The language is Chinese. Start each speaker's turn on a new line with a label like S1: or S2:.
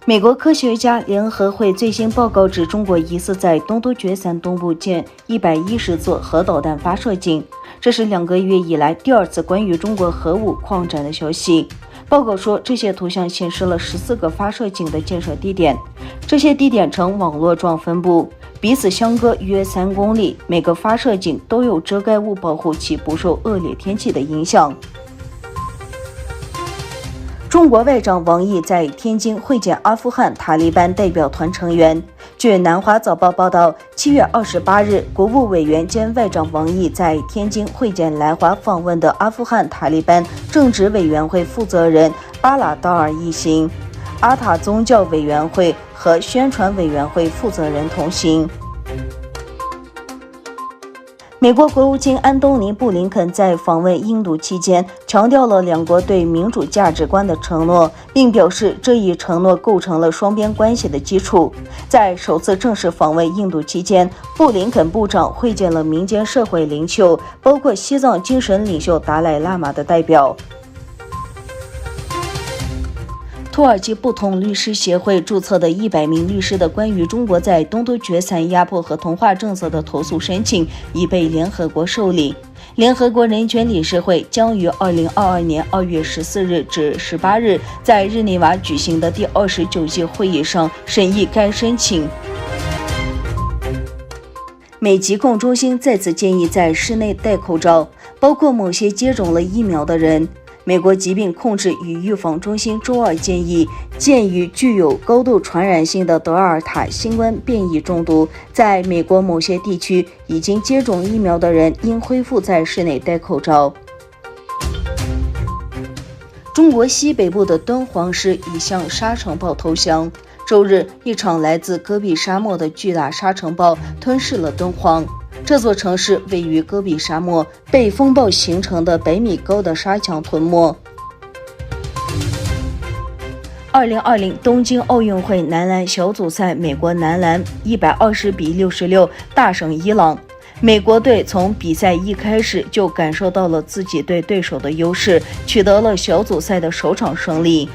S1: 美国科学家联合会最新报告指，中国疑似在东突厥三东部建110座核导弹发射井，这是2个月以来第2次关于中国核武矿展的消息。报告说，这些图像显示了14个发射井的建设地点，这些地点呈网络状分布，彼此相隔约3公里，每个发射井都有遮盖物保护其不受恶劣天气的影响。中国外长王毅在天津会见阿富汗塔利班代表团成员。据南华早报报道，7月28日，国务委员兼外长王毅在天津会见来华访问的阿富汗塔利班政治委员会负责人巴拉达尔一行，阿塔宗教委员会和宣传委员会负责人同行。美国国务卿安东尼·布林肯在访问印度期间强调了2国对民主价值观的承诺，并表示这一承诺构成了双边关系的基础。在首次正式访问印度期间，布林肯部长会见了民间社会领袖，包括西藏精神领袖达赖喇嘛的代表。土耳其不同律师协会注册的100名律师的关于中国在东突厥三压迫和同化政策的投诉申请已被联合国受理。联合国人权理事会将于2022年2月14日至18日在日内瓦举行的第29届会议上审议该申请。美疾控中心再次建议在室内戴口罩，包括某些接种了疫苗的人。美国疾病控制与预防中心周二建议，鉴于具有高度传染性的德尔塔新冠变异中毒，在美国某些地区已经接种疫苗的人应恢复在室内戴口罩。中国西北部的敦煌市已向沙尘暴投降。周日，一场来自戈壁沙漠的巨大沙尘暴吞噬了敦煌。这座城市位于戈壁沙漠，被风暴形成的100米高的沙墙吞没。2020东京奥运会男篮小组赛，美国男篮120-66大胜伊朗。美国队从比赛一开始就感受到了自己对对手的优势，取得了小组赛的首场胜利。